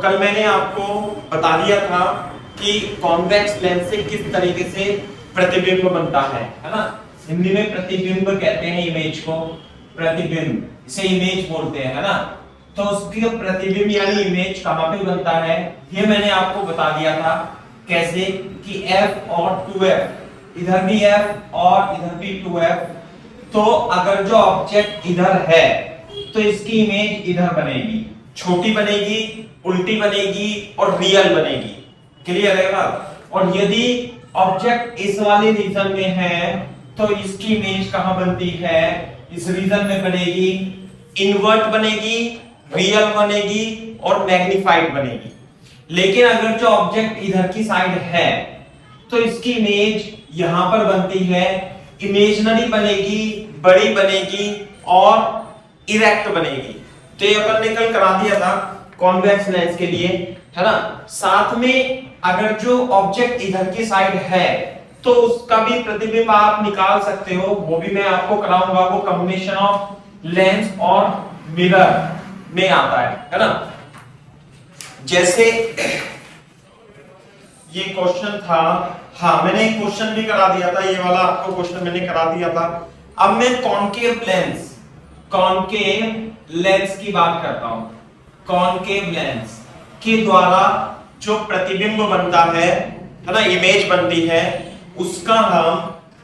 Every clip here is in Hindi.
कल मैंने आपको बता दिया था कि कॉन्वेक्स लेंस से किस तरीके से प्रतिबिंब बनता है ना। हिंदी में प्रतिबिंब कहते हैं इमेज को, प्रतिबिंब इसे इमेज बोलते हैं, है ना। तो उसकी प्रतिबिंब यानी इमेज कहां पे बनता है ये मैंने आपको बता दिया था। कैसे कि f और 2f, इधर भी f और इधर भी 2f, तो अगर जो ऑब्जेक्ट इधर है तो इसकी इमेज इधर बनेगी, छोटी बनेगी, उल्टी बनेगी और रियल बनेगी। क्लियर है बात। और यदि ऑब्जेक्ट इस वाले रीजन में है तो इसकी इमेज कहां बनती है, इस रीजन में बनेगी, इन्वर्ट बनेगी, रियल बनेगी और मैग्नीफाइड बनेगी। लेकिन अगर जो ऑब्जेक्ट इधर की साइड है तो इसकी इमेज यहां पर बनती है, इमेजिनरी बनेगी, बड़ी बनेगी और इरेक्ट बनेगी। तो ये अपन ने कल करा दिया था कॉन्वेक्स लेंस के लिए, है ना। साथ में अगर जो ऑब्जेक्ट इधर की साइड है तो उसका भी प्रतिबिंब आप निकाल सकते हो, वो भी मैं आपको कराऊंगा। वो कॉम्बिनेशन ऑफ लेंस और मिरर में आता है ना। जैसे ये क्वेश्चन था, हाँ मैंने एक क्वेश्चन भी करा दिया था, ये वाला आपको क्वेश्चन मैंने करा दिया था। अब मैं कॉनकेव लेंस की बात करता हूं। कॉनकेव लेंस के द्वारा जो प्रतिबिंब बनता है ना, इमेज बनती है, उसका हम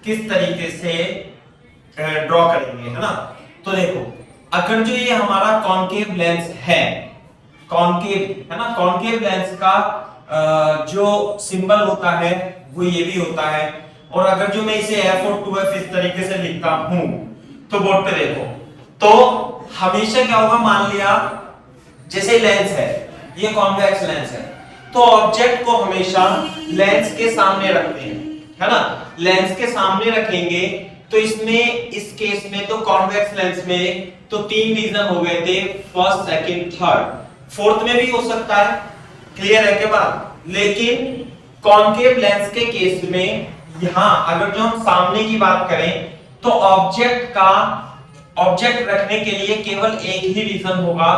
किस तरीके से ड्रॉ करेंगे, है ना। तो देखो, अगर जो ये हमारा कॉनकेव लेंस है, कॉनकेव है ना, कॉनकेव लेंस का जो सिंबल होता है वो ये भी होता है। और अगर जो मैं इसे f और 2f इस तरीके से लिखता हूं तो बोर्ड पे देखो, तो हमेशा क्या होगा, मान लिया जैसे लेंस है, ये कॉन्वेक्स लेंस है, तो ऑब्जेक्ट को हमेशा लेंस के सामने रखते हैं, है ना। लेंस के सामने रखेंगे तो इसमें, इस केस में तो कॉन्वेक्स लेंस में तो 3 रीजन हो गए थे, फर्स्ट, सेकंड, थर्ड, फोर्थ में भी हो सकता है। क्लियर है क्या बात। लेकिन कॉनकेव लेंस के केस में यहां अगर जो हम सामने की बात करें तो ऑब्जेक्ट रखने के लिए केवल एक ही रीजन होगा,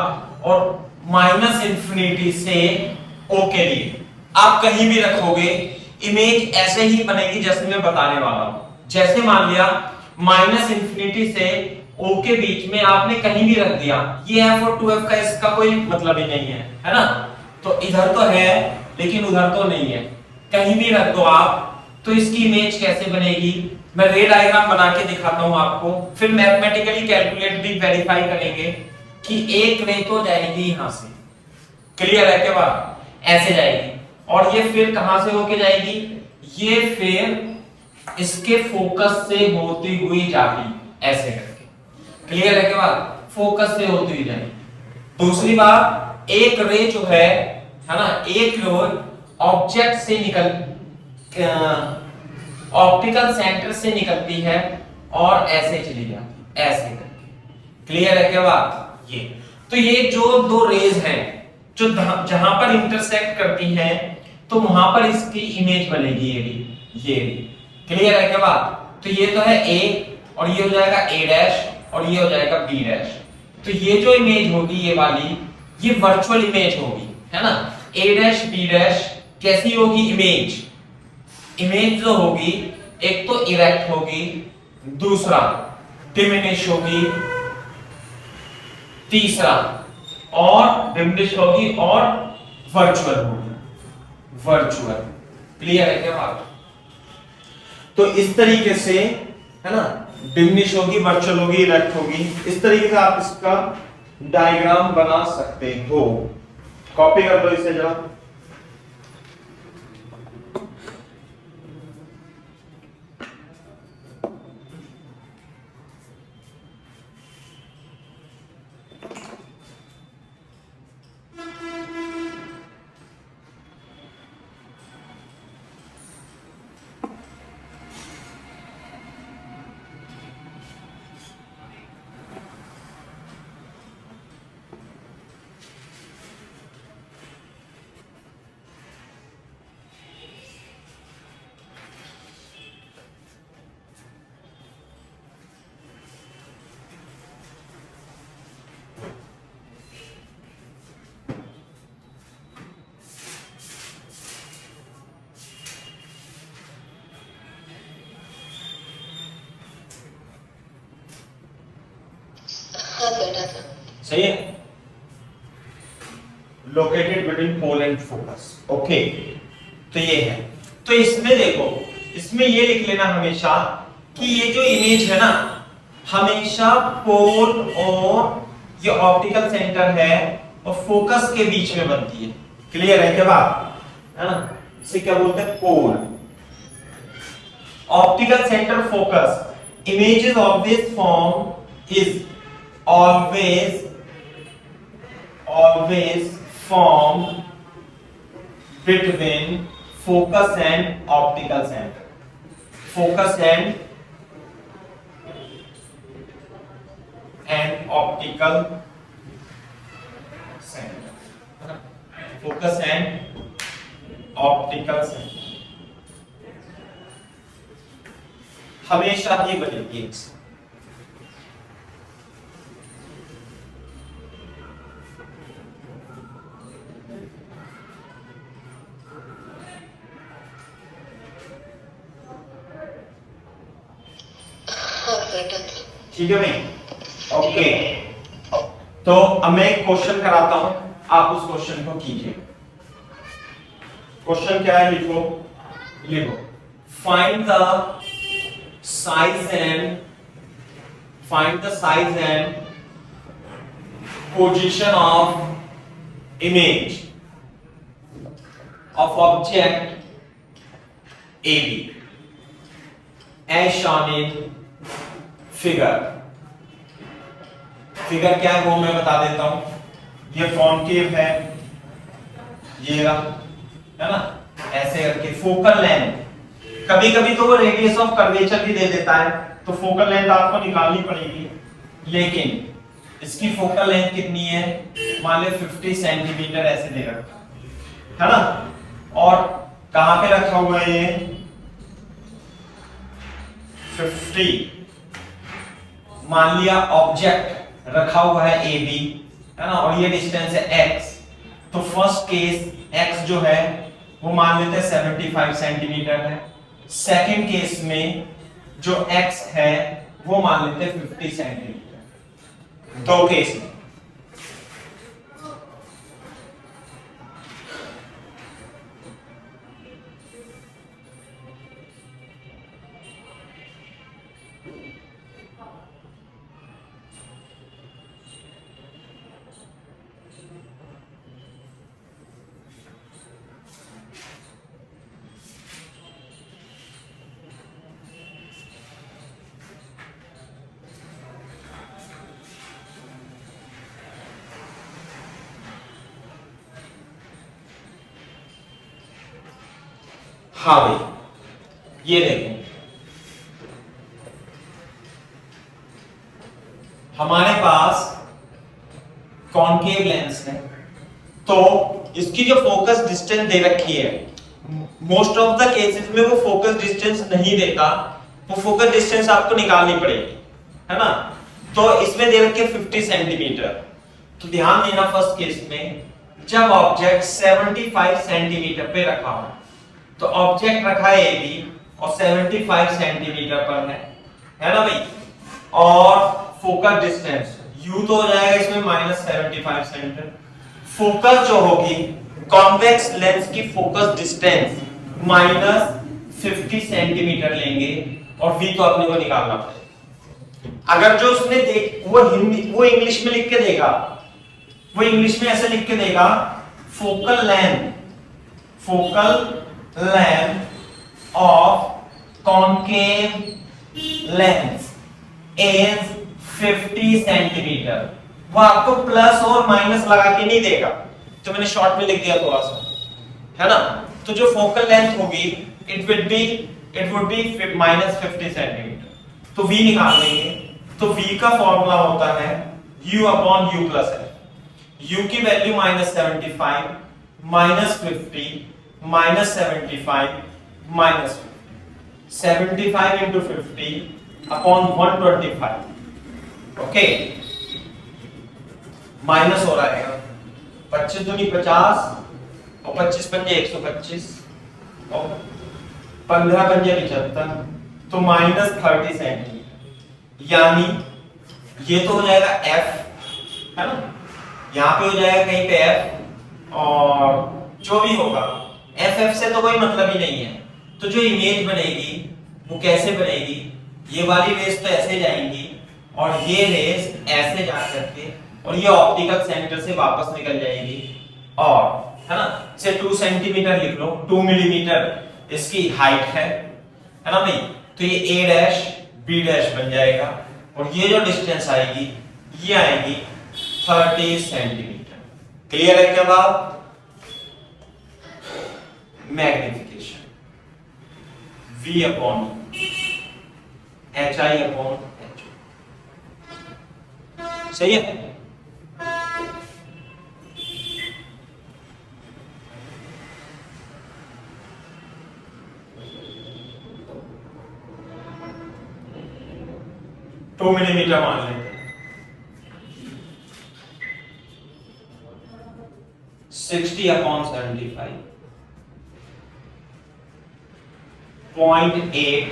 और माइनस इंफिनिटी से ओ के लिए आप कहीं भी रखोगे इमेज ऐसे ही बनेगी जैसे मैं बताने वाला हूं। जैसे मान लिया माइनस इंफिनिटी से ओ के बीच में आपने कहीं भी रख दिया, ये f और 2f का इसका कोई मतलब ही नहीं है ना। तो इधर तो है लेकिन उधर तो नहीं है, कहीं भी रख दो आप, तो इसकी इमेज कैसे बनेगी मैं रे डायग्राम बना के दिखाता हूं आपको, फिर मैथमेटिकली कैलकुलेट भी वेरीफाई करेंगे कि एक रे तो जाएगी यहां से। क्लियर है क्या बात, ऐसे जाएगी और ये फिर कहां से होके जाएगी, ये फिर इसके फोकस से होती हुई जाएगी ऐसे करके। क्लियर है क्या बात, फोकस से होती हुई जाएगी। दूसरी बात, एक रे जो है ना, एक रे ऑब्जेक्ट से ऑप्टिकल सेंटर से निकलती है और ऐसे चली जाती, ऐसे करके। क्लियर है क्या बात। ये तो ये जो दो रेज हैं जो जहां पर इंटरसेक्ट करती हैं तो वहां पर इसकी इमेज बनेगी, ये क्लियर है क्या बात। तो ये तो है A और ये हो जाएगा A डैश और ये हो जाएगा B डैश। तो ये जो इमेज होगी ये वाली, ये वर्चुअल इमेज होगी, है ना। A डैश B डैश कैसी होगी इमेज जो होगी, एक तो इरेक्ट होगी, दूसरा डिमिनिश होगी, तीसरा और डिमिनिश होगी और वर्चुअल होगी, वर्चुअल। क्लियर है क्या बात। तो इस तरीके से, है ना, डिमिनिश होगी, वर्चुअल होगी, इरेक्ट होगी, इस तरीके से आप इसका डायग्राम बना सकते हो। कॉपी कर लो इसे जरा। बस बैठा था। सही है, located between pole and focus. Okay, तो ये है। तो इसमें देखो, इसमें ये लिख लेना हमेशा कि ये जो इमेज है ना, हमेशा पोल और ये ऑप्टिकल सेंटर है और फोकस के बीच में बनती है। क्लियर है क्या बात, है ना? इसे क्या बोलते हैं, pole, optical centre, focus. Image is always form is always formed between focus and optical center. Focus and optical center. Focus and optical center. हमेशा ही बनेगी। ठीक है भाई, ओके। तो अब मैं एक क्वेश्चन कराता हूं, आप उस क्वेश्चन को कीजिए। क्वेश्चन क्या है, लिखो find the size and position of image of object AB as shown in figure क्या है वो मैं बता देता हूं। ये कॉन्केव है, ये रहा, है ना, ऐसे करके। फोकल लेंथ, कभी कभी तो वो रेडियस ऑफ कर्वेचर भी दे देता है, तो फोकल लेंथ आपको निकालनी पड़ेगी। लेकिन इसकी फोकल लेंथ कितनी है, मान लो 50 सेंटीमीटर ऐसे दे रखा है ना। और कहां पे रखा हुआ है ये, 50, मान लिया ऑब्जेक्ट रखा हुआ है AB, है ना, और ये डिस्टेंस है x। तो फर्स्ट केस x जो है वो मान लेते हैं 75 सेंटीमीटर है। सेकंड केस में जो x है वो मान लेते हैं 50 सेंटीमीटर। दो केस में हाँ भाई, ये देखो हमारे पास कॉन्केव लेंस है, तो इसकी जो फोकस डिस्टेंस दे रखी है, मोस्ट ऑफ द केसेस में वो फोकस डिस्टेंस नहीं देता, वो फोकस डिस्टेंस आपको निकालनी पड़ेगी, है ना। तो इसमें दे रखी है 50 सेंटीमीटर। तो ध्यान देना, फर्स्ट केस में जब ऑब्जेक्ट 75 सेंटीमीटर पे रखा हो, तो ऑब्जेक्ट रखा है AB और 75 सेंटीमीटर पर है ना भाई, और फोकस डिस्टेंस U तो हो जाएगा इसमें -75 सेंटीमीटर। फोकस जो होगी, कॉन्वेक्स लेंस की फोकस डिस्टेंस -50 सेंटीमीटर लेंगे, और V तो अपने को निकालना पड़ेगा। अगर जो उसने वो इंग्लिश में लिख के देगा, वो इंग्लिश में ऐसे लिख के देगा, focal length of concave lens is 50 centimetre. वो आपको प्लस और माइनस लगा के नहीं देगा, तो मैंने शॉर्ट में लिख दिया थोड़ा सा, है ना। तो जो फोकल लेंथ होगी इट वुड बी -50 सेंटीमीटर। तो V निकाल लेंगे, तो V का फॉर्मूला होता है U upon U plus F। U की value -75 -50 -75 -50, 75 into 50 upon 125, okay. Minus हो रहा है 25 दूनी 50 और 25 पंजे 125 और 15 पंजे 75, तो -30 सेंटीमीटर। यानी ये तो हो जाएगा F है ना। यहाँ पे हो जाएगा कहीं पे एफ, और जो भी होगा एफ एफ से तो कोई मतलब ही नहीं है। तो जो इमेज बनेगी वो कैसे बनेगी, ये वाली रेस तो ऐसे जाएंगी और ये रेस ऐसे जा करके और ये ऑप्टिकल सेंटर से वापस निकल जाएगी, और है ना से 2 सेंटीमीटर लिख लो, 2 मिलीमीटर इसकी हाइट है ना भाई। तो ये ए डैश बी डैश बन जाएगा और ये जो डिस्टेंस आएगी ये आएगी 30 सेंटीमीटर। क्लियर है क्या बात। Magnification V upon HI upon HO, सही है। टू मिलीमीटर मान लेते हैं, 60 अपॉन 75, 0.8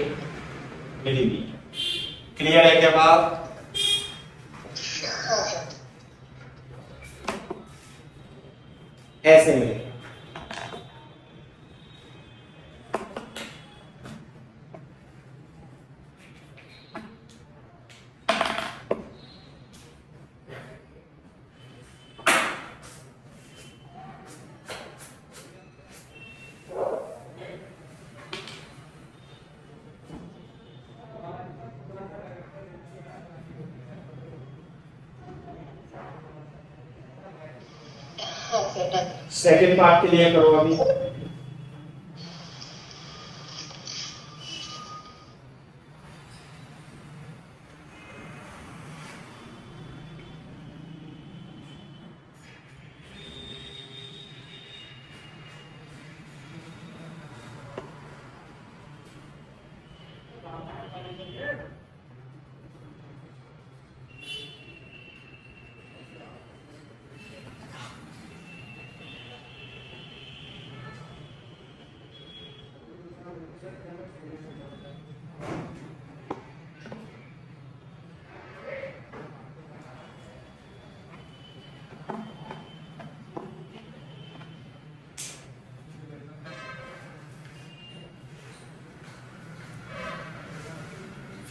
मिलीमीटर। क्लियर है क्या बात। ऐसे मिलेगा। सेकेंड पार्ट के लिए करो अभी।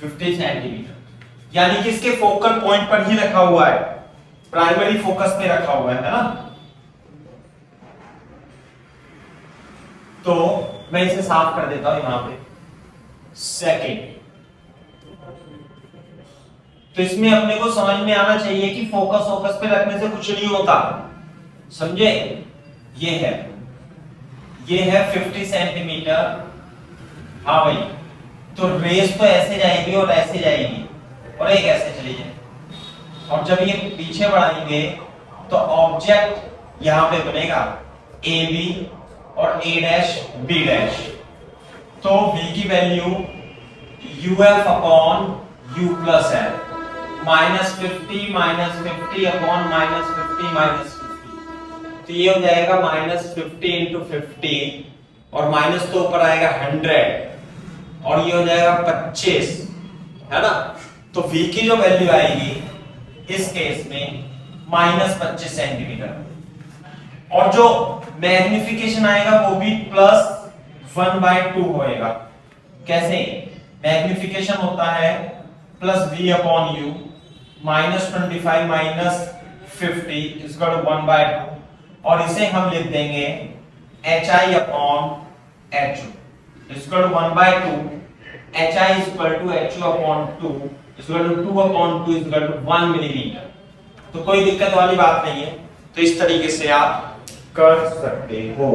फिफ्टी सेंटीमीटर, यानी कि इसके फोकल पॉइंट पर ही रखा हुआ है, प्राइमरी फोकस पे रखा हुआ है ना। तो मैं इसे साफ कर देता हूं यहां पे। सेकंड, तो इसमें अपने को समझ में आना चाहिए कि फोकस पे रखने से कुछ नहीं होता, समझे। ये है 50 सेंटीमीटर। हाँ भाई, तो रेस तो ऐसे जाएगी और ऐसे जाएगी और एक ऐसे चली जाएगी, और जब ये पीछे बढ़ाएंगे तो ऑब्जेक्ट यहां पे बनेगा ए बी और ए डैश बी डैश। तो v की value uf upon u plus F, -50 upon -50 तो ये हो जाएगा -50 इंटू 50, और माइनस तो ऊपर आएगा 100 और ये हो जाएगा 25, है ना। तो v की जो वैल्यू आएगी इस केस में -25 सेंटीमीटर, और जो मैग्निफिकेशन आएगा वो भी +1/2 होएगा। कैसे, मैग्निफिकेशन होता है +v upon u, -25 -50 equal to 1/2, और इसे हम लिख देंगे hi upon ho equal to 1/2, hi equal to ho upon 2 equal to 2 upon 2 equal to 1 millimetre. तो कोई दिक्कत वाली बात नहीं है, तो इस तरीके से आप कर सकते हो।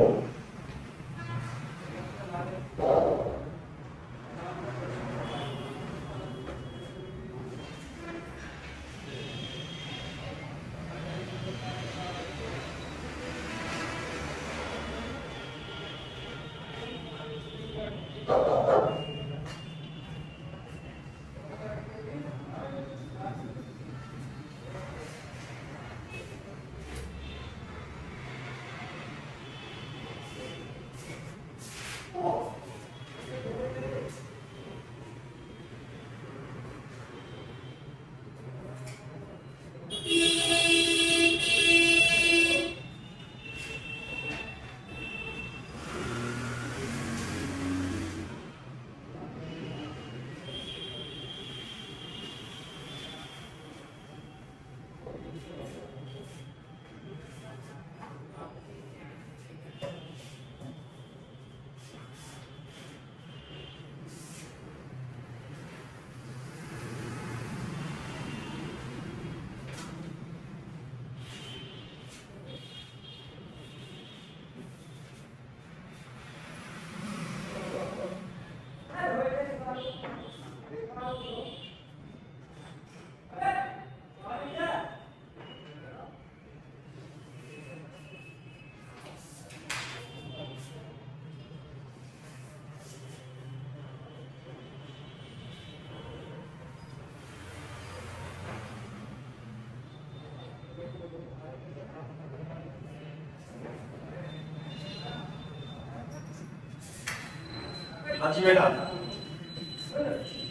हाँ जी बेटा।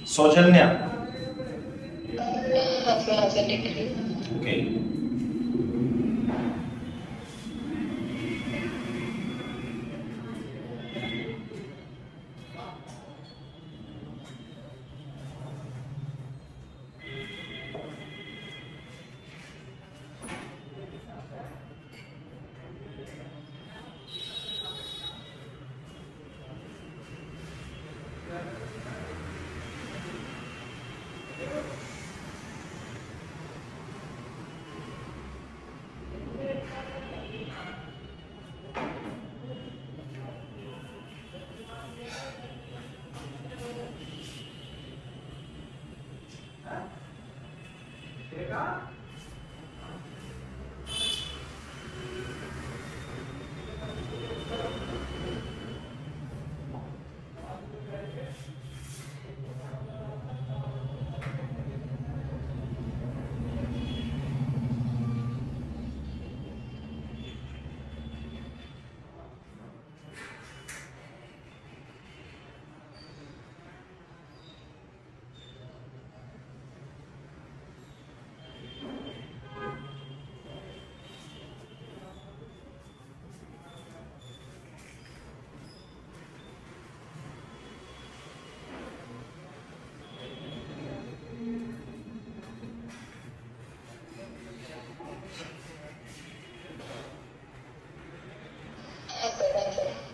सौजन्या। ओके।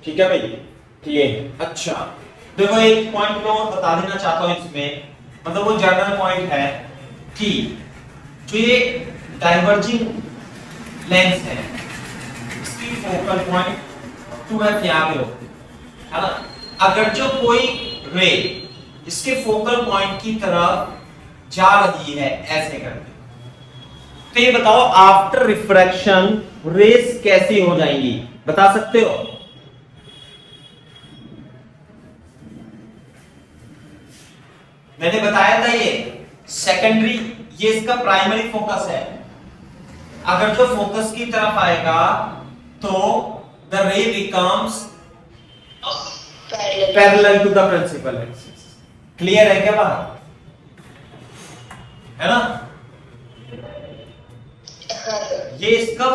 ठीक है भाई, ठीक है। अच्छा देखो, एक पॉइंट मैं और बता देना चाहता हूं इसमें, मतलब वो जनरल पॉइंट है कि जो ये डाइवर्जिंग लेंस है इसकी फोकल पॉइंट 2f यहां पे होती है ना। अगर जो कोई रे इसके फोकल पॉइंट की तरफ जा रही है ऐसे करके, तो ये बताओ आफ्टर रिफ्रैक्शन रेस कैसी हो जाएंगी, बता सकते हो? मैंने बताया था ये सेकेंडरी, ये इसका प्राइमरी फोकस है। अगर जो फोकस की तरफ आएगा तो the ray becomes parallel to the principal axis. Clear है क्या बात? है ना? ये इसका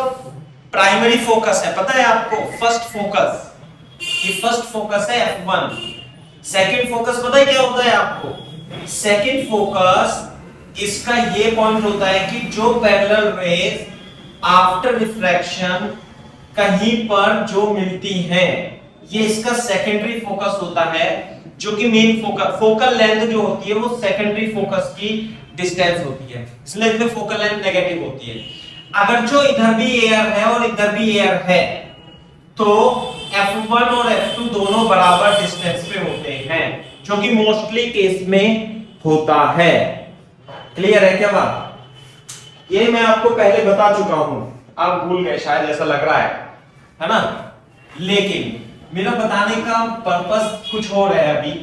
प्राइमरी फोकस है, पता है आपको? फर्स्ट फोकस, ये फर्स्ट फोकस है F1। सेकंड फोकस पता है क्या होता है आपको? सेकंड फोकस इसका ये पॉइंट होता है कि जो पैरेलल रेज आफ्टर रिफ्रैक्शन कहीं पर जो मिलती हैं, ये इसका सेकेंडरी फोकस होता है, जो कि मेन फोकस, फोकल लेंथ जो होती है वो सेकेंडरी फोकस की डिस्टेंस होती है, इसलिए इसमें फोकल लेंथ नेगेटिव होती है। अगर जो इधर भी एयर है और इधर भी एयर है तो F1 और F2 दोनों बराबर डिस्टेंस पे होते हैं, जो कि मोस्टली केस में होता है। क्लियर है क्या बात? ये मैं आपको पहले बता चुका हूं, आप भूल गए शायद, ऐसा लग रहा है ना? लेकिन मेरा बताने का पर्पस कुछ और है अभी।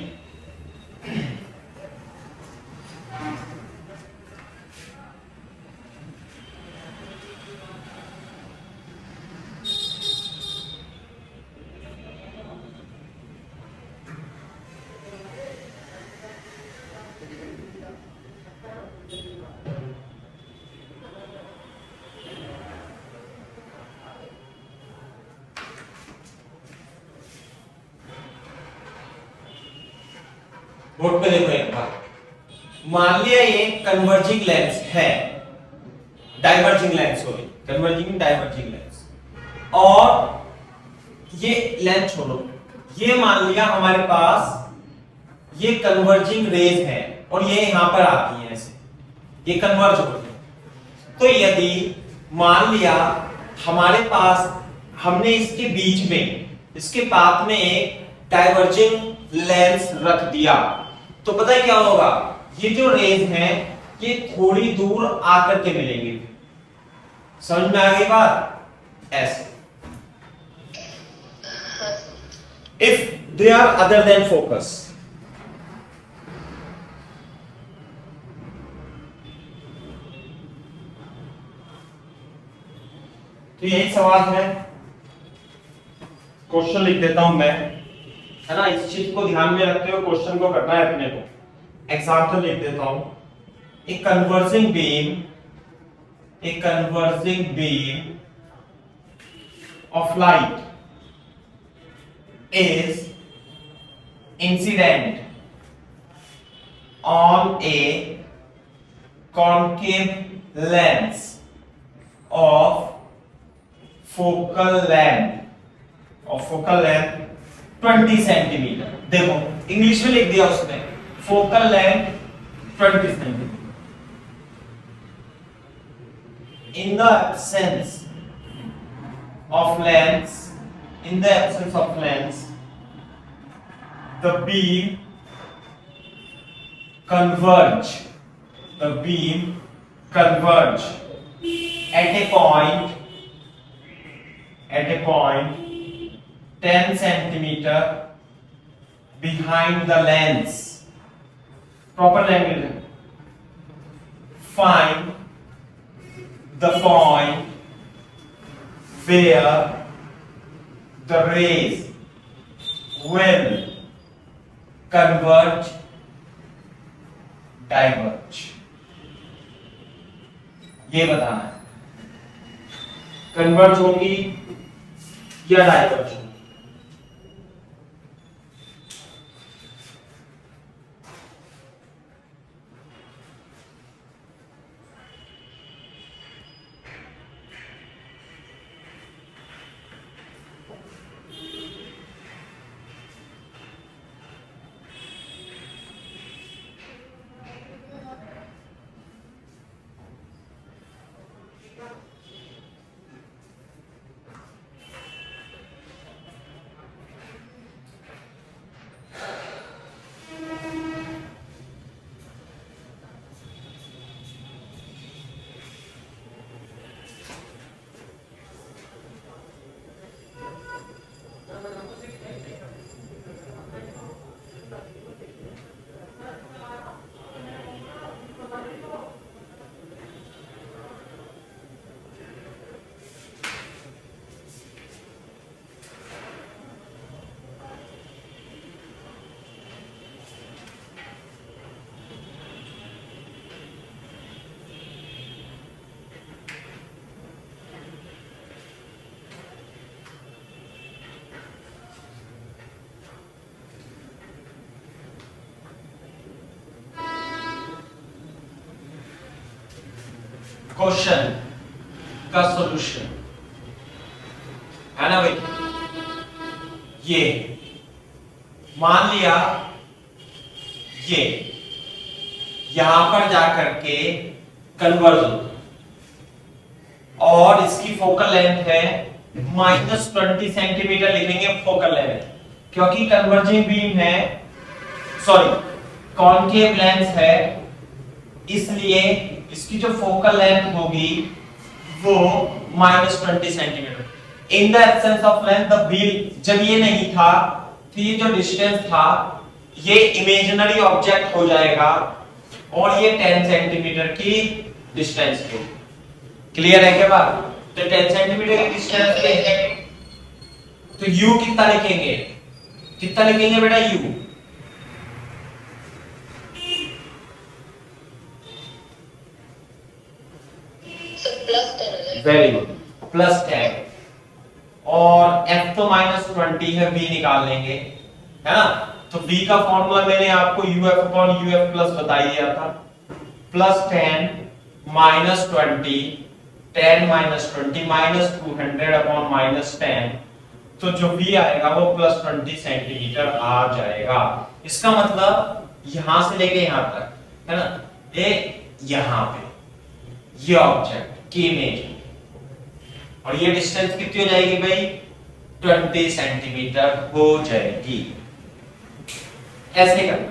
बोर्ड पे देखो एक बार, मान लिया ये कन्वर्जिंग लेंस है, diverging lens, sorry converging diverging lens, और ये लेंथ छोड़ो, ये मान लिया हमारे पास ये कन्वर्जिंग रेज है और ये यहां पर आती है ऐसे, ये कन्वर्ज हो रही है। तो यदि मान लिया हमारे पास हमने इसके बीच में, इसके पाथ में एक डाइवर्जिंग लेंस रख दिया, तो पता है क्या होगा? ये जो रेज हैं ये थोड़ी दूर आकर के मिलेंगे। समझ में आ गई बात? ऐसे if they are other than focus. तो यही सवाल है, क्वेश्चन लिख देता हूं मैं, है ना। इस चीज को ध्यान में रखते हुए क्वेश्चन को करना है अपने को। एग्जांपल लिख देता हूं। A converging beam of light is incident on a concave lens of focal length 20 centimetre. देखो इंग्लिश में लिख दिया उसने, focal length 20 centimetre. In the absence of lens, the beam converge at a point 10 centimeter behind the lens. Proper language. Find the point where the rays will converge, diverge. ये बताना है, कन्वर्ज होगी या डाइवर्ज होगी। क्वेश्चन का सॉल्यूशन है ना भाई। ये मान लिया, ये यहां पर जाकर के कन्वर्ज होता और इसकी फोकल लेंथ है -20 सेंटीमीटर। लिखेंगे फोकल लेंथ, क्योंकि कन्वर्जिंग बीम है, सॉरी कॉन्केव लेंस है, इसलिए इसकी जो फोकल लेंथ होगी वो -20 centimetre. In the absence of length the beam, जब ये नहीं था तो ये जो डिस्टेंस था ये इमेजिनरी ऑब्जेक्ट हो जाएगा और ये 10 सेंटीमीटर की डिस्टेंस होगी। क्लियर है क्या बात? तो 10 सेंटीमीटर की डिस्टेंस पे तो u कितना लिखेंगे? कितना लिखेंगे बेटा u? Very good, +10। और f तो -20 है, v निकाल लेंगे, है ना। तो v का फॉर्मूला मैंने आपको uf/uf प्लस बता ही दिया था। +10 -20 10 -20 -200/-10, तो जो v आएगा वो +20 सेंटीमीटर आ जाएगा। इसका मतलब यहां से लेके यहां तक, है ना, ये यहां पे ये ऑब्जेक्ट की इमेज और ये डिस्टेंस कितनी हो जाएगी भाई? 20 सेंटीमीटर हो जाएगी। ऐसे करना।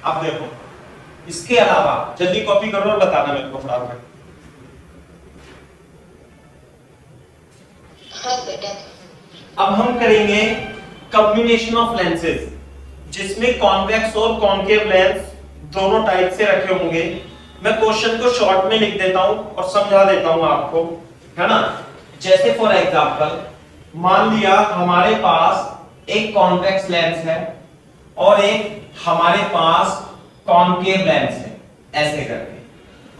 अब देखो इसके अलावा जल्दी कॉपी करो और बताना मेरे को फटाफट। हाँ बेटा। अब हम करेंगे कॉम्बिनेशन ऑफ लेंसेज, जिसमें कॉन्वेक्स और कॉन्केव लेंस दोनों टाइप से रखे होंगे। मैं क्वेश्चन को शॉर्ट में लिख देता हूं और समझा देता हूं आपको, है ना। जैसे फॉर एग्जांपल मान लिया हमारे पास एक कॉन्वेक्स लेंस है और एक हमारे पास कॉन्केव लेंस है, ऐसे करके,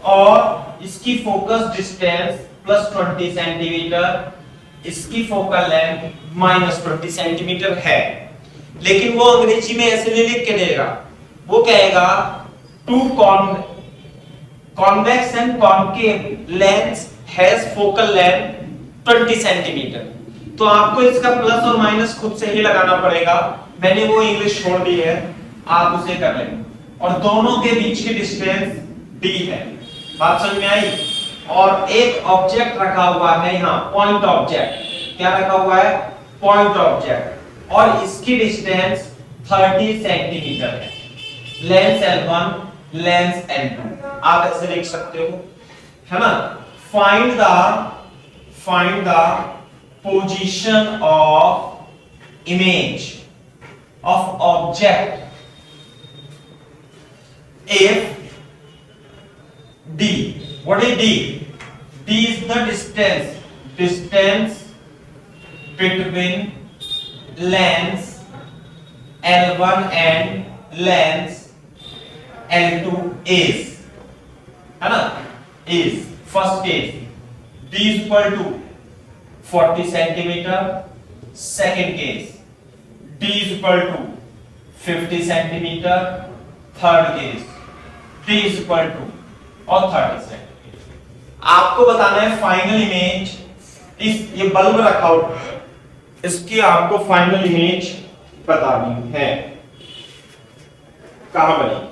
और इसकी फोकस डिस्टेंस +20 सेंटीमीटर, इसकी फोकल लेंथ -20 सेंटीमीटर है। लेकिन वो अंग्रेजी में ऐसे नहीं लिख के देगा, वो कहेगा two convex and concave lens has focal length 20 centimetre. तो आपको इसका प्लस और माइनस खुद से ही लगाना पड़ेगा, मैंने वो इंग्लिश छोड़ दी है, आप उसे कर लें। और दोनों के बीच की डिस्टेंस d है, बात समझ में आई। और एक ऑब्जेक्ट रखा हुआ है यहाँ, पॉइंट ऑब्जेक्ट। क्या रखा हुआ है? पॉइंट ऑब्जेक्ट, और इसकी डिस्टेंस 30 सेंटीमीटर है। लेंस L1, लेंस L2, आप ऐसे लिख सकते हो, है ना। Find the position of image of object if d, what is d? D is the distance between lens L1 and lens L2 is, है ना, is first case d is equal to 40 centimeter, second case d is equal to 50 centimeter, third case d is equal to और 30 सेंटीमीटर। आपको बताना है फाइनल इमेज, इस ये बल्ब रखा हुआ, इसकी आपको फाइनल इमेज बतानी है, कहां बनी।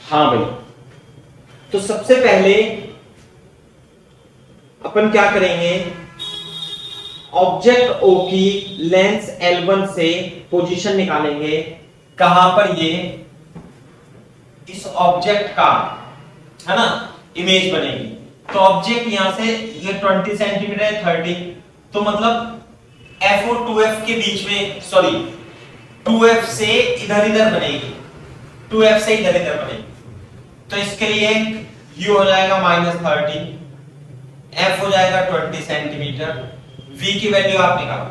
हाँ भाई, तो सबसे पहले अपन क्या करेंगे, ऑब्जेक्ट O की लेंस L1 से पोजीशन निकालेंगे। कहां पर? ये इस ऑब्जेक्ट का, है ना, इमेज बनेगी। तो ऑब्जेक्ट यहां से ये 20 सेंटीमीटर है, 30, तो मतलब F और 2F के बीच में, सॉरी 2F से इधर बनेगी, 2F से इधर बनेगी। तो इसके लिए U हो जाएगा -30, F हो जाएगा 20 सेंटीमीटर, V की वैल्यू आप निकालो।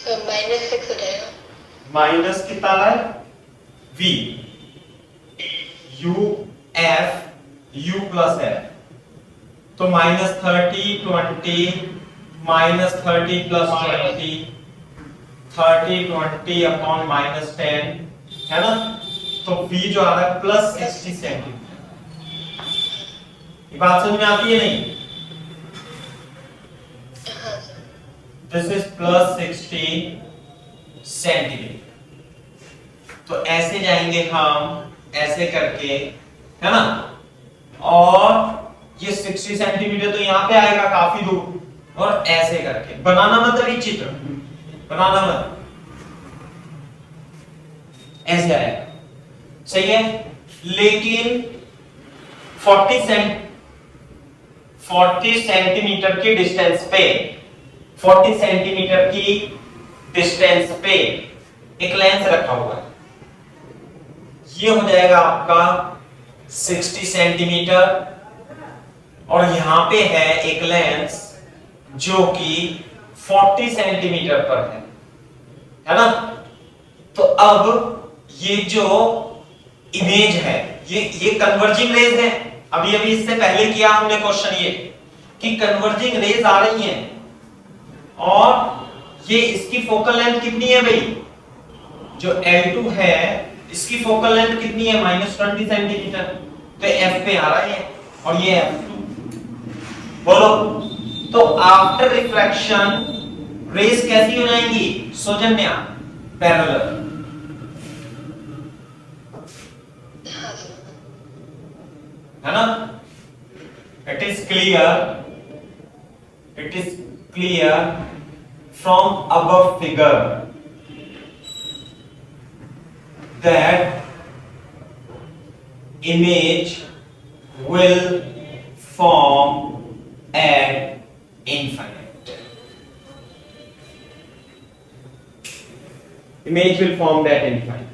-6 हो जाएगा। माइनस कितना है v u f u plus f, तो -30 20 -30 प्लस 20 30 20 अपॉन -10 है ना, तो v जो आ रहा है प्लस 60 सेंटीमीटर। ये बात समझ में आती है नहीं? This is plus 60 centimetre. तो ऐसे जाएंगे हम, ऐसे करके, है ना, और ये 60 सेंटीमीटर तो यहां पे आएगा काफी दूर, और ऐसे करके बनाना मत अभी चित्र, बनाना मत, ऐसे आएगा, सही है। लेकिन 40 सेंटीमीटर की डिस्टेंस पे, 40 सेंटीमीटर की डिस्टेंस पे एक लेंस रखा हुआ है, ये हो जाएगा आपका 60 सेंटीमीटर, और यहां पे है एक लेंस जो कि 40 सेंटीमीटर पर है ना। तो अब ये जो इमेज है, ये कन्वर्जिंग रेज है। अभी अभी इससे पहले किया हमने क्वेश्चन ये कि कन्वर्जिंग रेज आ रही हैं, और ये इसकी फोकल लेंथ कितनी है भाई, जो L2 है इसकी फोकल लेंथ कितनी है, -20 सेंटीमीटर, तो F पे आ रहा है, और ये F2। बोलो, तो आफ्टर रिफ्रैक्शन रेज कैसी हो जाएंगी, सौजन्या, पैरेलल, है ना। It is clear from above figure that image will form at infinite. Image will form at infinite.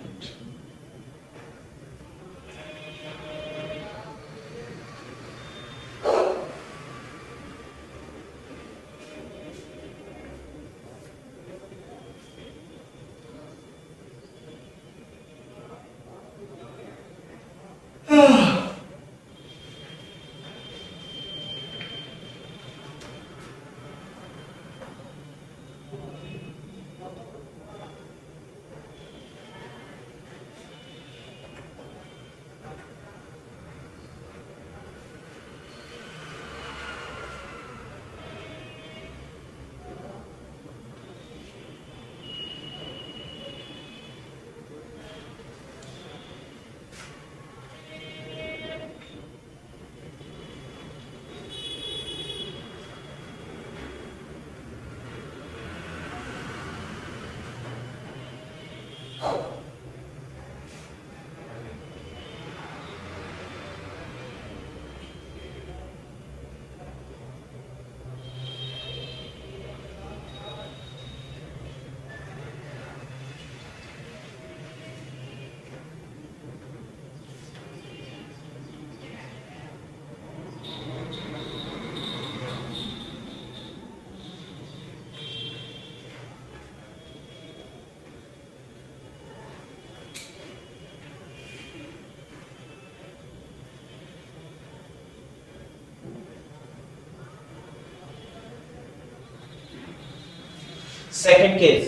Second case,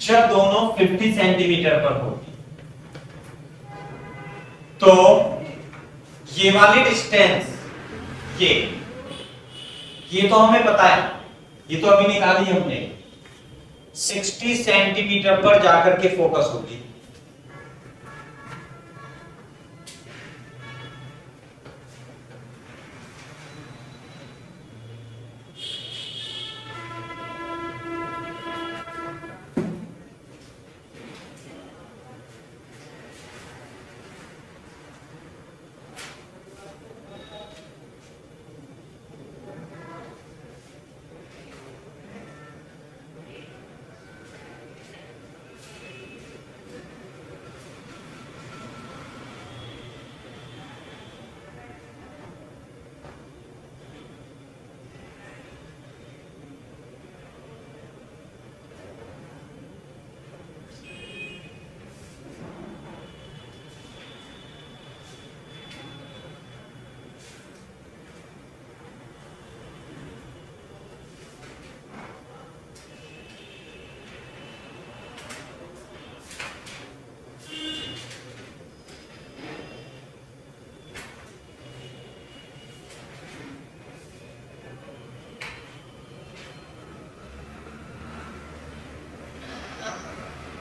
जब दोनों 50 सेंटीमीटर पर हो, तो ये वाली डिस्टेंस, ये तो हमें पता है, ये तो अभी निकाली हमने, 60 सेंटीमीटर पर जाकर के फोकस होगी।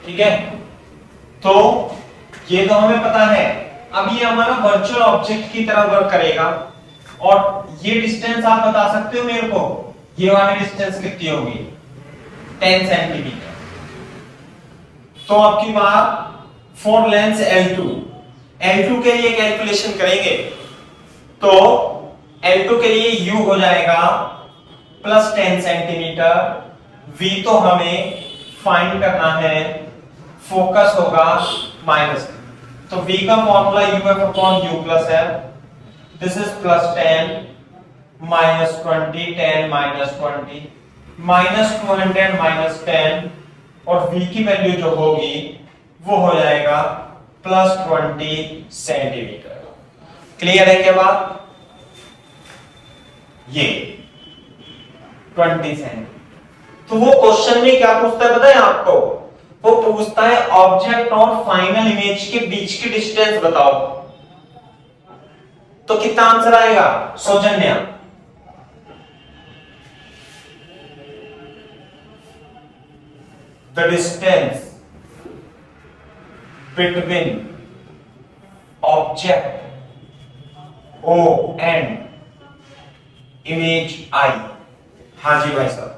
ठीक है, तो ये तो हमें पता है। अब ये हमारा वर्चुअल ऑब्जेक्ट की तरह वर्क करेगा, और ये डिस्टेंस आप बता सकते हो मेरे को, ये वाली डिस्टेंस कितनी होगी? 10 सेंटीमीटर। तो आपकी बात फॉर लेंथ L2 के लिए कैलकुलेशन करेंगे, तो L2 के लिए U हो जाएगा +10 सेंटीमीटर। V तो हमें फाइंड करना है, फोकस होगा माइनस, तो V का फॉर्मूला UF/U+F, दिस इज +10 -20, 10 -20 -200 -10, और V की वैल्यू जो होगी वो हो जाएगा +20 सेंटीमीटर। क्लियर है क्या बात? ये 20 सेंटीमीटर। तो वो क्वेश्चन में क्या पूछता है पता है आपको? वो पूछता है ऑब्जेक्ट और फाइनल इमेज के बीच की डिस्टेंस बताओ। तो कितना आंसर आएगा Saujanya? The distance between object O and image I। हाँ जी भाई साहब।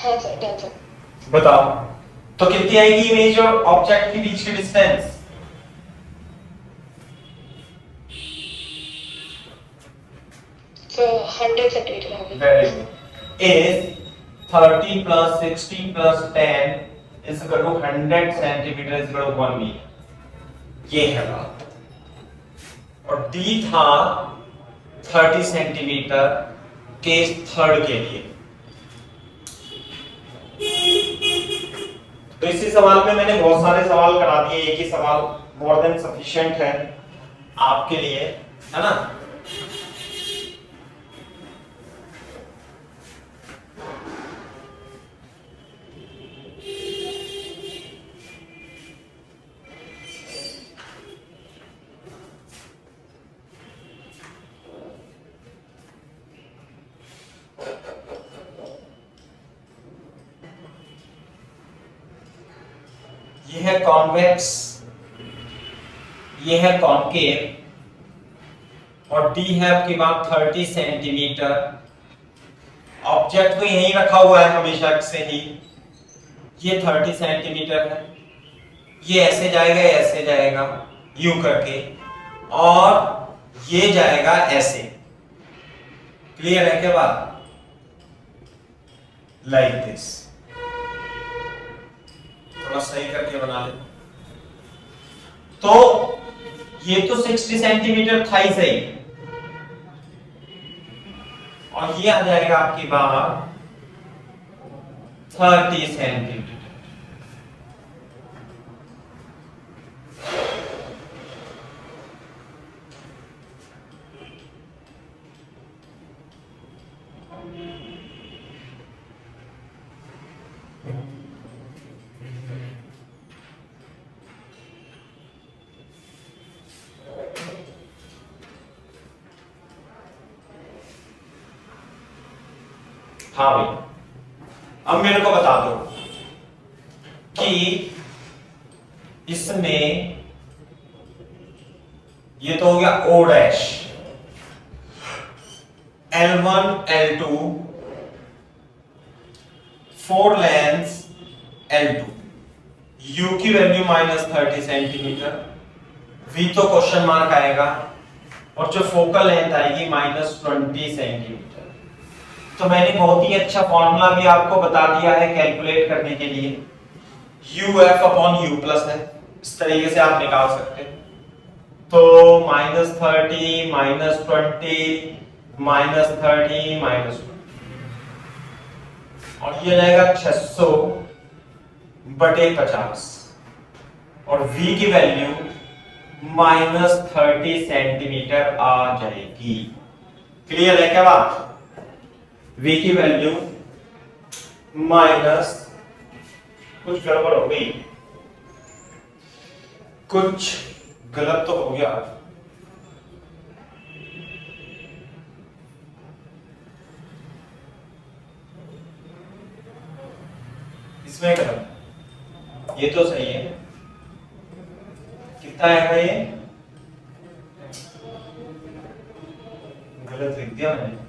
हाँ सर, डन सर। बताओ तो कितनी आएगी इमेज और ऑब्जेक्ट के बीच की डिस्टेंस? सर 100 सेंटीमीटर होगी। Very good. Is 30 + 60 + 10 is equal to 100 centimetre is equal to 1 metre. ये है बात। और डी था 30 सेंटीमीटर केस थर्ड के लिए। तो इसी सवाल में मैंने बहुत सारे सवाल करा दिए, एक ही सवाल मोर देन सफिशिएंट है आपके लिए, है ना? ये है कॉन्वेक्स, ये है कॉनकेव, और डी है आपकी बात 30 सेंटीमीटर। ऑब्जेक्ट तो यहीं रखा हुआ है हमेशा से ही। ये 30 सेंटीमीटर है, ये ऐसे जाएगा, ऐसे जाएगा यूं करके, और ये जाएगा ऐसे। क्लियर है क्या बात? Like this. थोड़ा सही करके बना ले। तो ये तो 60 सेंटीमीटर था ही सही, और ये आ जाएगा आपकी बात 30 सेंटीमीटर। हाँ भाई, अब मेरे को बता दो कि इसमें ये तो हो गया O dash, L1 L2 4 lens L2, U की वैल्यू -30 सेंटीमीटर, V तो क्वेश्चन मार्क आएगा, और जो फोकल लेंथ आएगी -20 सेंटीमीटर। तो मैंने बहुत ही अच्छा फॉर्मूला भी आपको बता दिया है कैलकुलेट करने के लिए, UF/U+ है, इस तरीके से आप निकाल सकते हैं। तो -30 -20 -30 -20, और ये रहेगा 600/50, और V की वैल्यू -30 सेंटीमीटर आ जाएगी। क्लियर है क्या बात? V की वैल्यू माइनस, कुछ गड़बड़ हो गई, कुछ गलत तो हो गया। इसमें गलत, ये तो सही है। कितना आएगा ये? गलत लिख दिया मैंने।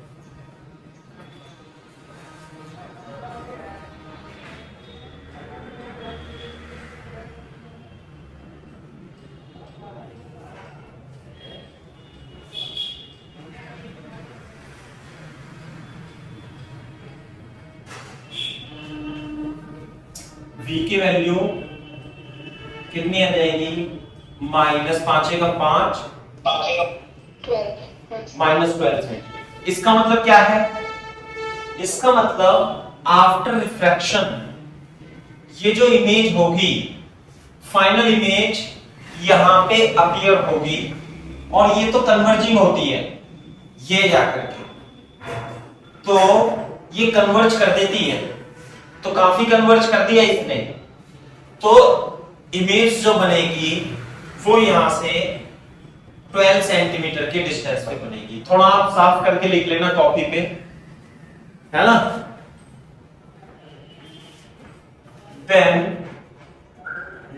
V की वैल्यू कितनी आ जाएगी? -5 -12 इसका मतलब क्या है? इसका मतलब आफ्टर रिफ्रैक्शन ये जो इमेज होगी, फाइनल इमेज यहां पे अपीयर होगी, और ये तो कन्वर्जिंग होती है ये जाकर के, तो ये कन्वर्ज कर देती है, तो काफी कन्वर्ज कर दिया इसने, तो इमेज जो बनेगी वो यहां से 12 सेंटीमीटर के डिस्टेंस पे बनेगी। थोड़ा आप साफ करके लिख लेना कॉपी पे, है ना? Then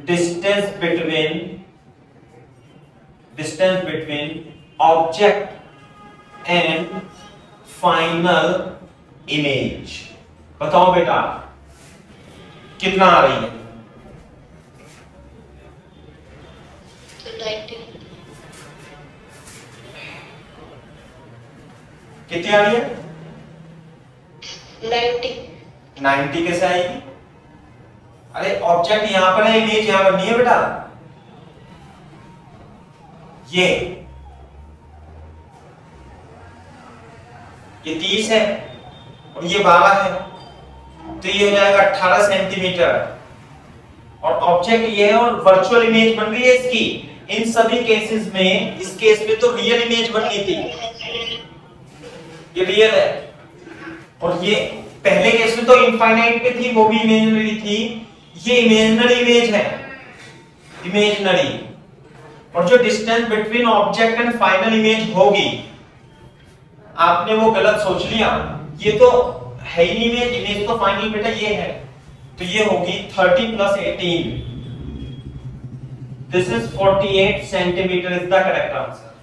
distance between object and final image, बताओ बेटा कितना आ रही है? 90 कितनी आ रही है? 90 कैसे आएगी? अरे ऑब्जेक्ट यहां पर है, इमेज यहां पर नहीं है बेटा। ये 30 है और ये 12 है, तो ये हो जाएगा 18 सेंटीमीटर, और ऑब्जेक्ट ये है और वर्चुअल इमेज बन रही है इसकी। इन सभी केसेस में, इस केस में तो रियल इमेज बननी थी, ये रियल है, और ये पहले केस में तो इनफाइनाइट पे थी, वो भी इमेजिनरी थी, ये इमेजिनरी इमेज है, इमेजिनरी। और जो distance between object and final image होगी, आपने वो गलत सोच लिया, ये तो है ही नहीं इमेज, इमेज तो फाइनल बेटा ये है, तो ये होगी 30 + 18, this is 48 centimetre is the correct answer.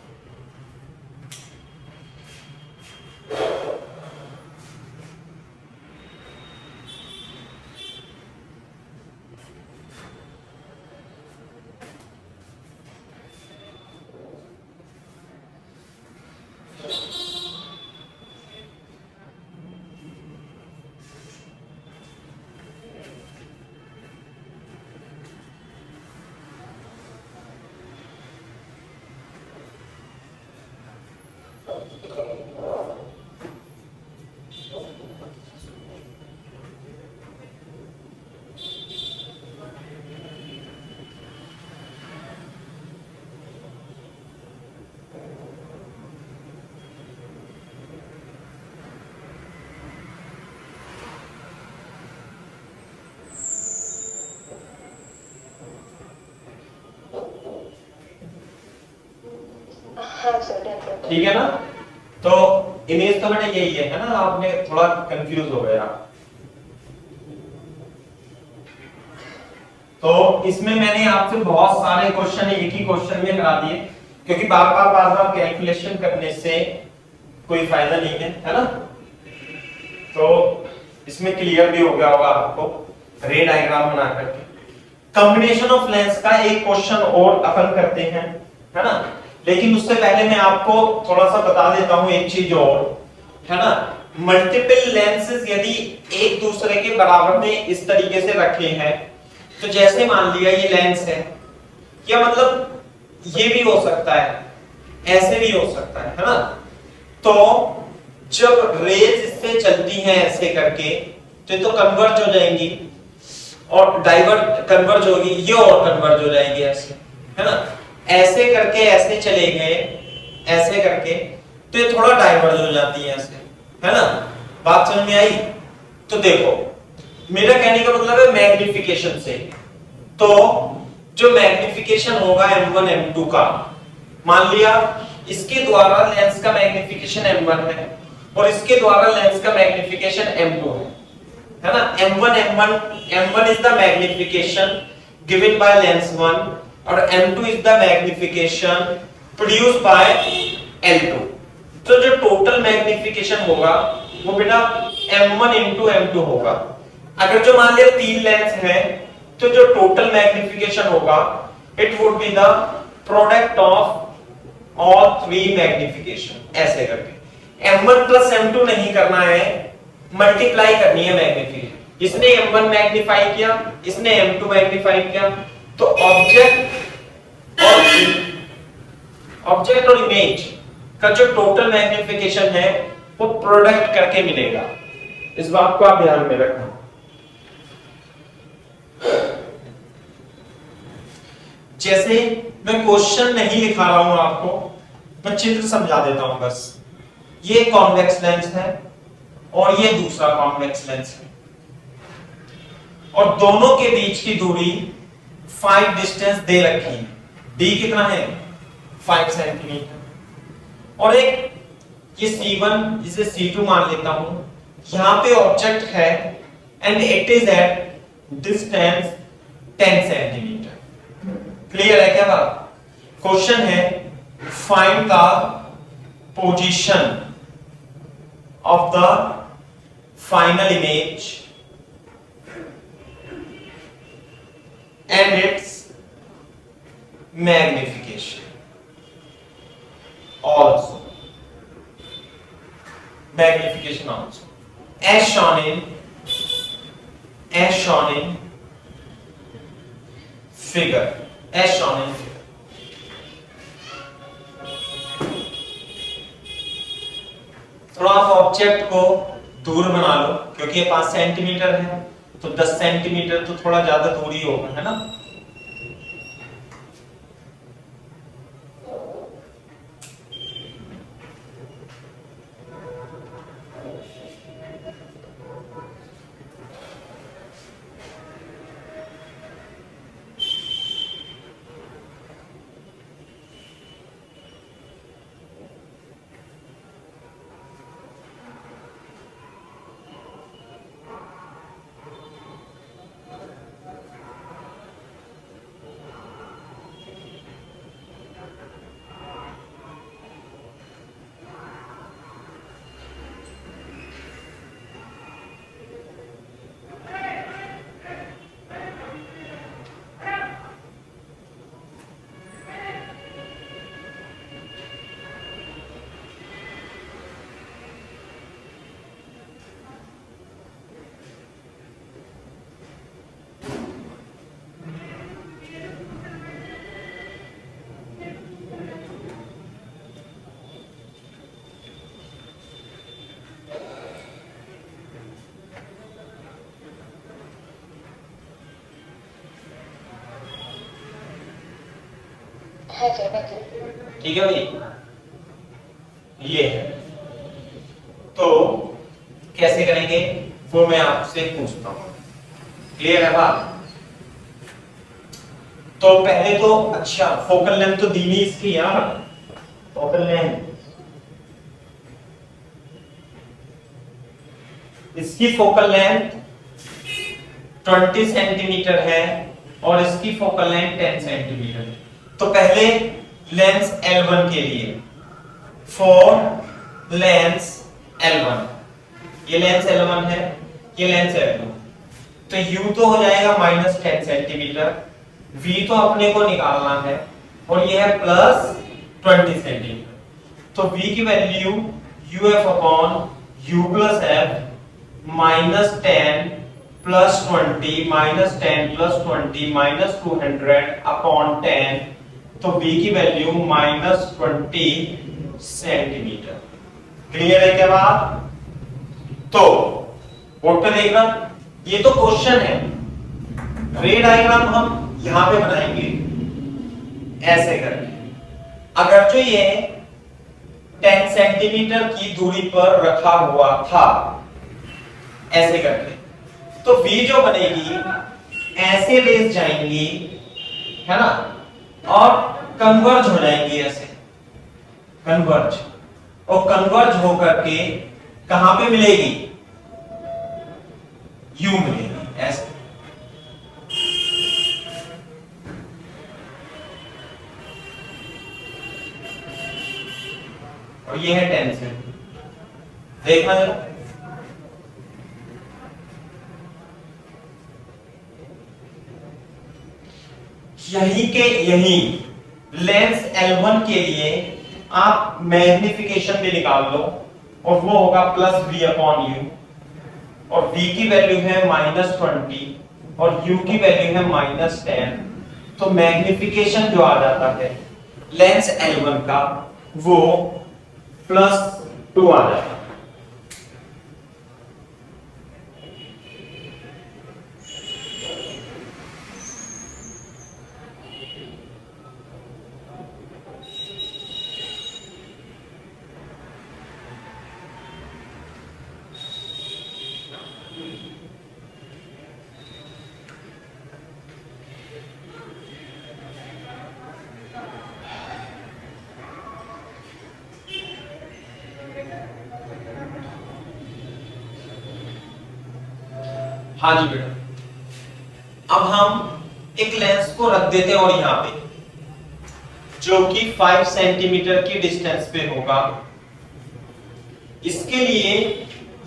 ठीक है ना? तो इमेज तो बेटा यही है ना? आपने थोड़ा कंफ्यूज हो गया, तो इसमें मैंने आपसे बहुत सारे क्वेश्चन एक ही क्वेश्चन में करा दिए, क्योंकि बार बार कैलकुलेशन करने से कोई फायदा नहीं है, है ना? तो इसमें क्लियर भी हो गया होगा आपको रे डायग्राम बना करके। कॉम्बिनेशन ऑफ लेंस का एक क्वेश्चन और अपन करते हैं, है ना। लेकिन उससे पहले मैं आपको थोड़ा सा बता देता हूं एक चीज और, है ना। मल्टीपल लेंसेज यदि एक दूसरे के बराबर में इस तरीके से रखे हैं, तो जैसे मान लिया ये लेंस है, या मतलब ये भी हो सकता है, ऐसे भी हो सकता है ना। तो जब रेज इससे चलती हैं ऐसे करके, तो कन्वर्ज हो जाएंगी, और डाइवर्ट कन्वर्ज होगी, ये और कन्वर्ज हो जाएंगे ऐसे, है ना। ऐसे करके ऐसे चले गए, ऐसे करके, तो ये थोड़ा डाइवर्ज हो जाती है ऐसे, है ना। बात समझ में आई। तो देखो मेरा कहने का मतलब है मैग्निफिकेशन से, तो जो मैग्निफिकेशन होगा M1 M2 का, मान लिया इसके द्वारा लेंस का मैग्निफिकेशन M1 है और इसके द्वारा लेंस का मैग्निफिकेशन M2 है ना। M1 is the magnification given by lens 1 और M2 is the magnification produced by L2। तो जो टोटल मैग्निफिकेशन होगा वो बेटा M1 into M2 होगा। अगर जो मान लिया 3 लेंस है, तो जो टोटल मैग्निफिकेशन होगा it would be the product of all 3 magnification. ऐसे करके M1 प्लस M2 नहीं करना है, मल्टीप्लाई करनी है मैग्निफिकेशन। इसने M1 मैग्नीफाई किया, इसने M2 मैग्नीफाई किया, तो ऑब्जेक्ट और इमेज का जो टोटल मैग्निफिकेशन है वो प्रोडक्ट करके मिलेगा। इस बात को आप ध्यान में रखना। जैसे मैं क्वेश्चन नहीं लिखा रहा हूं आपको, मैं चित्र समझा देता हूं बस। ये कॉन्वेक्स लेंस है और ये दूसरा कॉन्वेक्स लेंस है, और दोनों के बीच की दूरी 5 डिस्टेंस दे रखी है। d कितना है 5 सेंटीमीटर, और एक ये C1 जिसे C2 मान लेता हूं। यहां पे ऑब्जेक्ट है and it is at distance 10 centimetre. Clear है क्या बात। क्वेश्चन है find the position of the final image and its magnification also as shown in figure थोड़ा आप ऑब्जेक्ट को दूर बना लो, क्योंकि ये 5 सेंटीमीटर है तो 10 सेंटीमीटर तो थोड़ा ज्यादा दूरी होगा, है ना। ठीक है भाई, ये है। तो कैसे करेंगे वो मैं आपसे पूछता हूं। क्लियर है बात। तो पहले तो अच्छा फोकल लेंथ तो दी नहीं इसकी यार। फोकल लेंथ इसकी फोकल लेंथ 20 सेंटीमीटर है और इसकी फोकल लेंथ 10 सेंटीमीटर। तो पहले लेंस L1 के लिए, फॉर लेंस L1, ये लेंस L1 है, ये लेंस है L2, तो u तो हो जाएगा -10 सेंटीमीटर, v तो अपने को निकालना है और ये है +20 सेंटीमीटर। तो v की value uf upon u plus f -10 plus 20 -10 plus 20 -200 upon 10, तो v की वैल्यू -20 सेंटीमीटर। क्लियर है क्या बात? तो बोर्ड पे देखना, ये तो क्वेश्चन है। रे डायग्राम हम यहां पे बनाएंगे ऐसे करके। अगर जो ये 10 सेंटीमीटर की दूरी पर रखा हुआ था ऐसे करके, तो V जो बनेगी ऐसे रेस जाएंगी, है ना, और कन्वर्ज हो जाएंगी ऐसे, कन्वर्ज, और कन्वर्ज होकर के कहां पे मिलेगी? U मिलेगी ऐसे। और ये है 10 से, देखना जरा, यही के यही लेंस L1 के लिए आप मैग्निफिकेशन भी निकाल लो और वो होगा +V अपॉन U, और V की वैल्यू है -20 और U की वैल्यू है -10, तो मैग्निफिकेशन जो आ जाता है लेंस L1 का वो +2 आ जाता है। हाँ जी बेटा, अब हम एक लेंस को रख देते हैं और यहां पे, जो कि 5 सेंटीमीटर की डिस्टेंस पे होगा। इसके लिए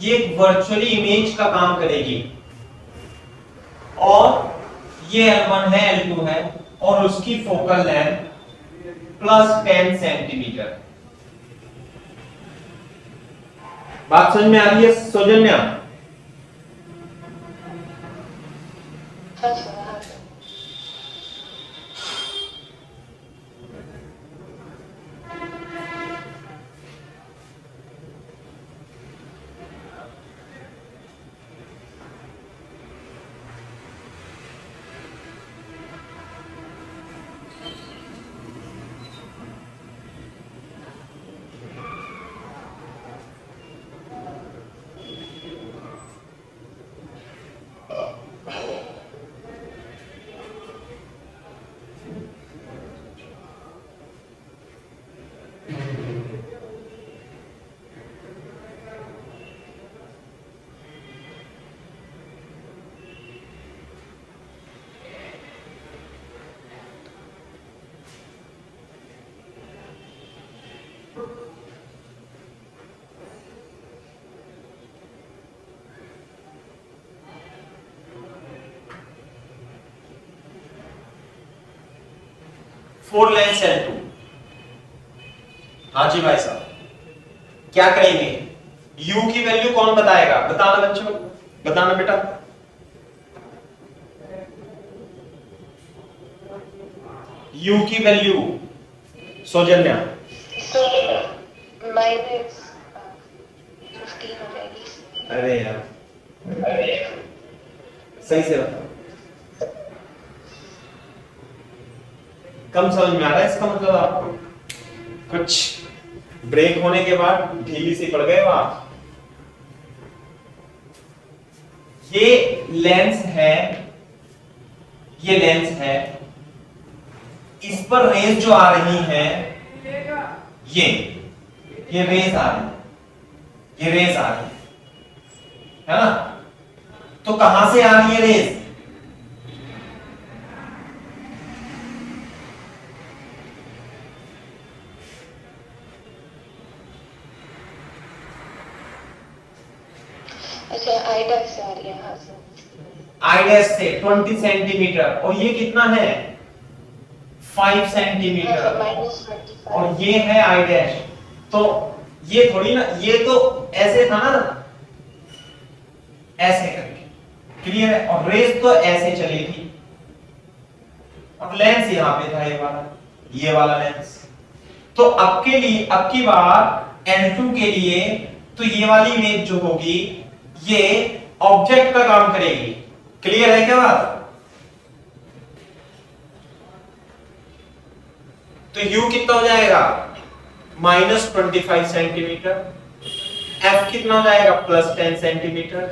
ये एक वर्चुअली इमेज का काम करेगी, और ये L1 है, L2 है, और उसकी फोकल लेंथ +10 सेंटीमीटर। बात समझ में आ रही है सौजन्या? हाँ सर, हाँ सर। Four lens L2। हाँ जी भाई साहब, क्या करेंगे? U की वैल्यू कौन बताएगा? बताना बच्चों, बताना बेटा। U की वैल्यू सौजन्या -15 हो जाएगी। अरे यार, सही से बताओ, कम समझ में आ रहा है इसका मतलब आपको? कुछ ब्रेक होने के बाद ढीली सी पड़ गए आप। ये लेंस है, ये लेंस है, इस पर रेज जो आ रही है, ये रेज आ रही है, ये रेज आ रही है ना? तो कहां से आ रही है रेज? अच्छा आई डैश से आ रही है यहाँ से आई डैश से 20 सेंटीमीटर, और ये कितना है 5 सेंटीमीटर, -25 और ये है आई डैश। तो ये थोड़ी ना, ये तो ऐसे था ना, ऐसे करके, क्लियर है। और रेस तो ऐसे चली थी, और लेंस यहां पे था ये वाला लेंस। तो अब के लिए, अब की बार L2 के लिए तो ये वाली इमेज जो होगी ये ऑब्जेक्ट का काम करेगी। क्लियर है क्या बात? तो U कितना हो जाएगा -25 सेंटीमीटर, F कितना हो जाएगा +10 सेंटीमीटर,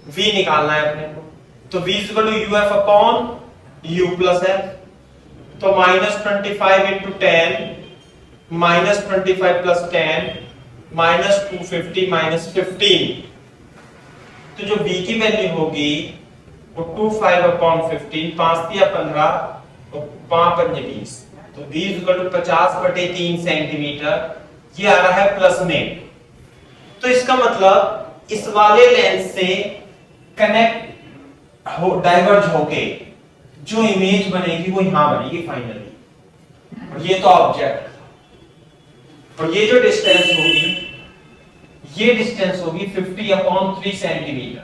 V निकालना है अपने को। तो V = UF upon U + F। तो -25 × 10 -25 + 10 -250 -15। तो जो V की वैल्यू होगी वो 25/15, 5 × 15 और 5 × 20। तो V = 50/3 सेंटीमीटर, ये आ रहा है प्लस में। तो इसका मतलब इस वाले लेंस से कनेक्ट हो, डाइवर्ज होके जो इमेज बनेगी वो यहां बनेगी फाइनली। और ये तो ऑब्जेक्ट, और ये जो डिस्टेंस होगी, ये डिस्टेंस होगी 50/3 सेंटीमीटर।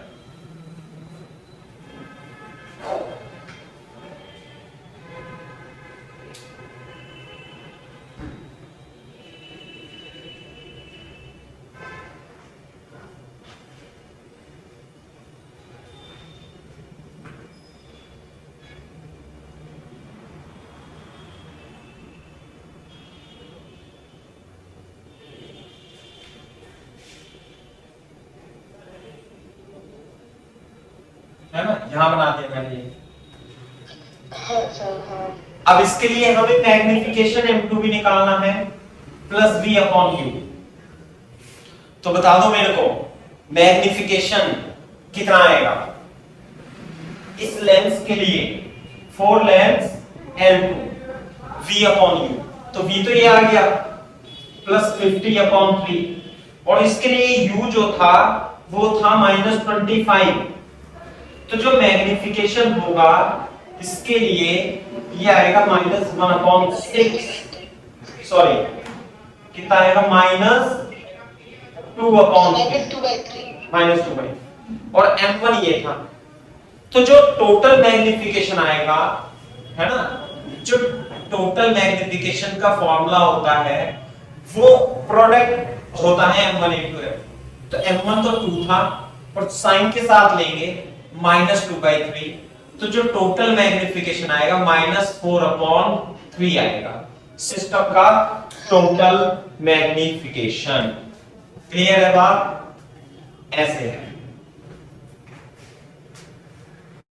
है ना, यहां बना दिया मैंने ये। हाँ सर हाँ अब इसके लिए हमें मैग्निफिकेशन M2 भी निकालना है +V/U। तो बता दो मेरे को मैग्निफिकेशन कितना आएगा इस लेंस के लिए, फोर लेंस L2 V/U। तो V तो ये आ गया +50/3, और इसके लिए U जो था वो था -25। तो जो मैग्निफिकेशन होगा इसके लिए ये आएगा -1/6, सॉरी कितना आएगा -2/3 और M1 ये था। तो जो टोटल मैग्निफिकेशन आएगा, है ना, जो टोटल मैग्निफिकेशन का फॉर्मूला होता है वो प्रोडक्ट होता है M1 × F। तो M1 तो 2 था, और साइन के साथ लेंगे -2/3, तो जो टोटल मैग्निफिकेशन आएगा -4/3 आएगा, सिस्टम का टोटल मैग्निफिकेशन। क्लियर है बात? ऐसे है।